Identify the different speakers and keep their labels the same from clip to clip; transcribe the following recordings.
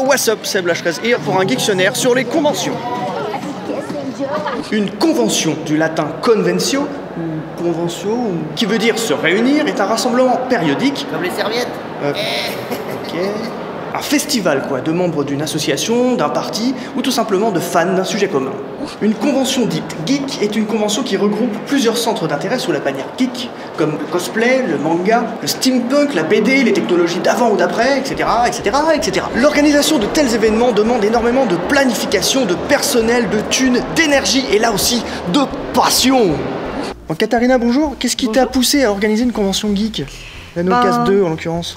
Speaker 1: what's up, Seb Lacheraise here pour un dictionnaire sur les conventions. Une convention, du latin conventio, ou conventio, qui veut dire se réunir, est un rassemblement périodique.
Speaker 2: Comme les serviettes.
Speaker 1: Ok. Un festival, quoi, de membres d'une association, d'un parti, ou tout simplement de fans d'un sujet commun. Une convention dite geek est une convention qui regroupe plusieurs centres d'intérêt sous la bannière geek, comme le cosplay, le manga, le steampunk, la BD, les technologies d'avant ou d'après, etc., etc., etc. L'organisation de tels événements demande énormément de planification, de personnel, de thunes, d'énergie et là aussi de passion. Bon, Katharina, bonjour. Qu'est-ce qui t'a poussé à organiser une convention geek? La NoCast 2 en l'occurrence.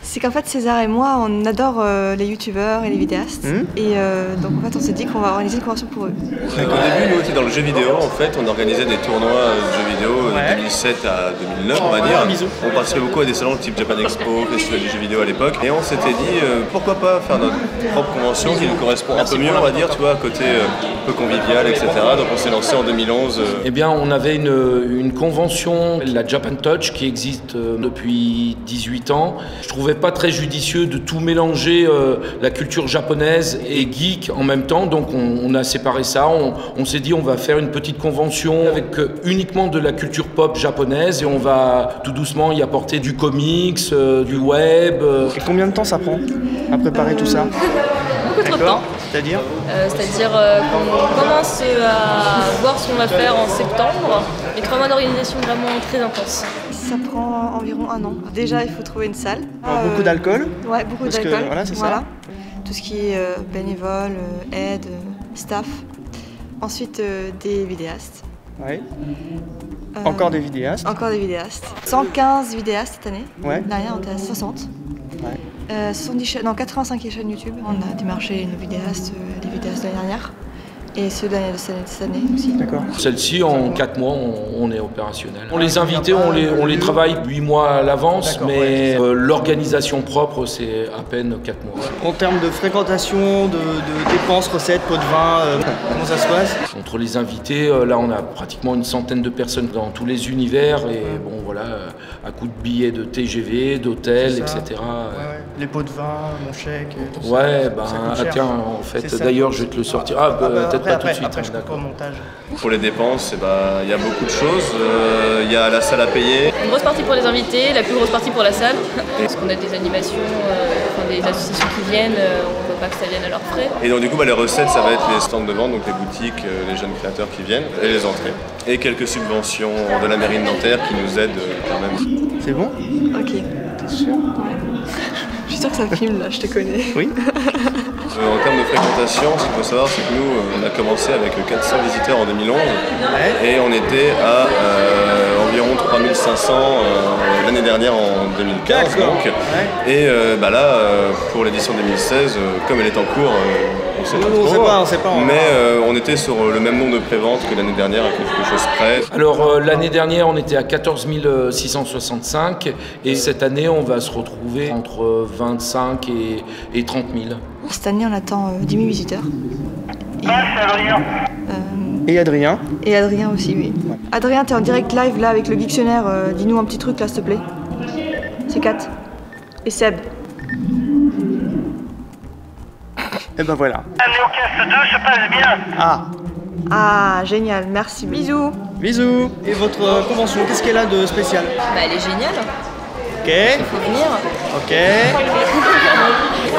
Speaker 3: C'est qu'en fait César et moi on adore les youtubeurs et les vidéastes et donc en fait on s'est dit qu'on va organiser une convention pour eux.
Speaker 4: Au début nous on était dans le jeu vidéo en fait, on organisait des tournois de jeux vidéo de 2007 à 2009 on va dire. On participait beaucoup à des salons type Japan Expo, Festival du jeu vidéo à l'époque et on s'était dit pourquoi pas faire notre propre convention qui nous correspond un peu mieux on va dire, tu vois, côté un peu convivial etc. Donc on s'est lancé en 2011.
Speaker 5: Eh bien on avait une convention, la Japan Touch qui existe depuis 18 ans. Je trouvais pas très judicieux de tout mélanger la culture japonaise et geek en même temps, donc on a séparé ça, on s'est dit on va faire une petite convention avec uniquement de la culture pop japonaise et on va tout doucement y apporter du comics, du web.
Speaker 1: Et combien de temps ça prend à préparer tout ça?
Speaker 3: Beaucoup trop de temps.
Speaker 1: C'est-à-dire
Speaker 3: qu'on commence à voir ce qu'on va faire en septembre. Les 3 mois d'organisation vraiment très intenses. Ça prend environ 1 an. Déjà, il faut trouver une salle.
Speaker 1: Beaucoup d'alcool?
Speaker 3: Ouais, beaucoup d'alcool.
Speaker 1: Voilà, c'est ça.
Speaker 3: Tout ce qui est bénévole, aide, staff. Ensuite, des vidéastes.
Speaker 1: Ouais. Encore des vidéastes?
Speaker 3: Encore des vidéastes. 115 vidéastes cette année.
Speaker 1: Ouais.
Speaker 3: L'année dernière, on était à 60.
Speaker 1: Ouais.
Speaker 3: 85 chaînes YouTube. On a démarché nos vidéastes, les vidéastes de l'année dernière. Et ceux de cette année aussi.
Speaker 1: D'accord.
Speaker 5: Celle-ci, en 4 mois, on est opérationnel. On les invités, on les travaille 8 mois à l'avance, mais l'organisation propre, c'est à peine 4 mois.
Speaker 1: En termes de fréquentation, de dépenses, recettes, pots de vin, comment ça se passe?
Speaker 5: Entre les invités, là, on a pratiquement une centaine de personnes dans tous les univers, et bon, voilà, à coup de billets de TGV, d'hôtel, etc.
Speaker 1: Ouais. Les pots de vin, mon chèque, tout ça.
Speaker 5: Ouais, tiens, en fait, d'ailleurs, je vais te le sortir. Peut-être pas tout de suite.
Speaker 1: Après, je coupe au montage.
Speaker 4: Pour les dépenses, il y a beaucoup de choses. Il y a la salle à payer.
Speaker 6: Une grosse partie pour les invités, la plus grosse partie pour la salle. Parce qu'on a des animations, des associations qui viennent, on ne veut pas que ça vienne à leurs frais.
Speaker 4: Et donc du coup, les recettes, ça va être les stands de vente, donc les boutiques, les jeunes créateurs qui viennent, et les entrées. Et quelques subventions de la mairie de Nanterre qui nous aident quand même.
Speaker 1: C'est bon?
Speaker 3: Ok.
Speaker 1: T'es sûr?
Speaker 3: Ouais. Je suis sûre que ça filme là, je te connais.
Speaker 1: Oui.
Speaker 4: En termes de fréquentation, ce qu'il faut savoir, c'est que nous, on a commencé avec 400 visiteurs en 2011 et on était à environ 3500 l'année dernière en 2015. Donc. Et là, pour l'édition 2016, comme elle est en cours, on sait pas. Mais on était sur le même nombre de préventes que l'année dernière, à quelque chose près.
Speaker 5: Alors l'année dernière, on était à 14 665 et cette année, on va se retrouver entre 25 et 30 000.
Speaker 3: Cette année, on attend 10 000 visiteurs.
Speaker 1: Et Adrien?
Speaker 3: Et Adrien aussi, oui. Ouais. Adrien, t'es en direct live là avec le dictionnaire. Dis-nous un petit truc là, s'il te plaît. C'est 4. Et Seb.
Speaker 1: Et ben voilà.
Speaker 7: La NeoCast 2 se passe bien.
Speaker 3: Ah, génial, merci. Bisous.
Speaker 1: Bisous. Et votre convention, qu'est-ce qu'elle a de spécial?
Speaker 6: Elle est géniale.
Speaker 1: Ok.
Speaker 6: Il faut venir.
Speaker 1: Ok.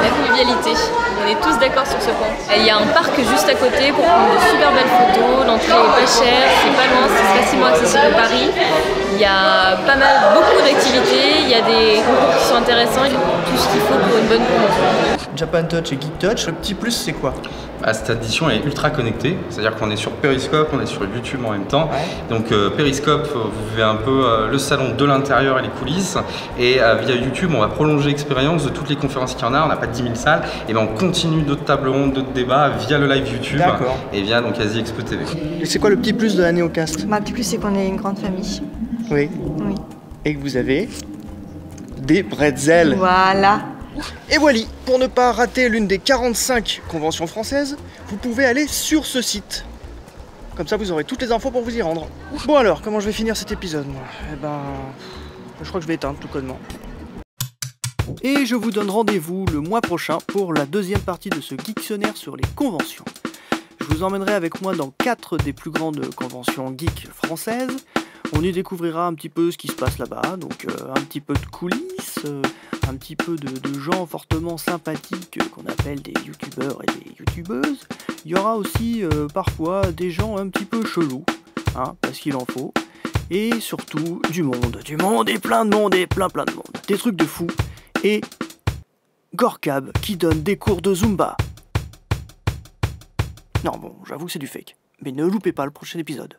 Speaker 6: La convivialité. On est tous d'accord sur ce point. Il y a un parc juste à côté pour prendre de super belles photos. L'entrée est pas chère, c'est pas loin, c'est facilement accessible à Paris. Il y a beaucoup d'activités, il y a des concours qui sont intéressants, il y a tout ce qu'il faut pour une bonne convention.
Speaker 1: Japan Touch et Geek Touch, le petit plus c'est quoi?
Speaker 8: Cette édition est ultra connectée, c'est-à-dire qu'on est sur Periscope, on est sur YouTube en même temps. Donc Periscope, vous vivez un peu le salon de l'intérieur et les coulisses. Et via YouTube, on va prolonger l'expérience de toutes les conférences qu'il y en a. On n'a pas 10 000 salles. Et on continue d'autres tables rondes, d'autres débats via le live YouTube et via donc Asie Expo TV.
Speaker 1: Et c'est quoi le petit plus de la NeoCast?
Speaker 3: Le petit plus, c'est qu'on est une grande famille.
Speaker 1: Oui. Et que vous avez des bretzels.
Speaker 3: Voilà.
Speaker 1: Et voilà, pour ne pas rater l'une des 45 conventions françaises, vous pouvez aller sur ce site. Comme ça, vous aurez toutes les infos pour vous y rendre. Bon alors, comment je vais finir cet épisode, moi? Je crois que je vais éteindre tout connement. Et je vous donne rendez-vous le mois prochain pour la deuxième partie de ce Geektionnaire sur les conventions. Je vous emmènerai avec moi dans 4 des plus grandes conventions geek françaises. On y découvrira un petit peu ce qui se passe là-bas, donc un petit peu de coulisses, un petit peu de gens fortement sympathiques qu'on appelle des youtubeurs et des youtubeuses. Il y aura aussi parfois des gens un petit peu chelous, hein, parce qu'il en faut. Et surtout du monde et plein de monde et plein de monde. Des trucs de fou. Et Gorkab qui donne des cours de Zumba. Non bon, j'avoue que c'est du fake. Mais ne loupez pas le prochain épisode.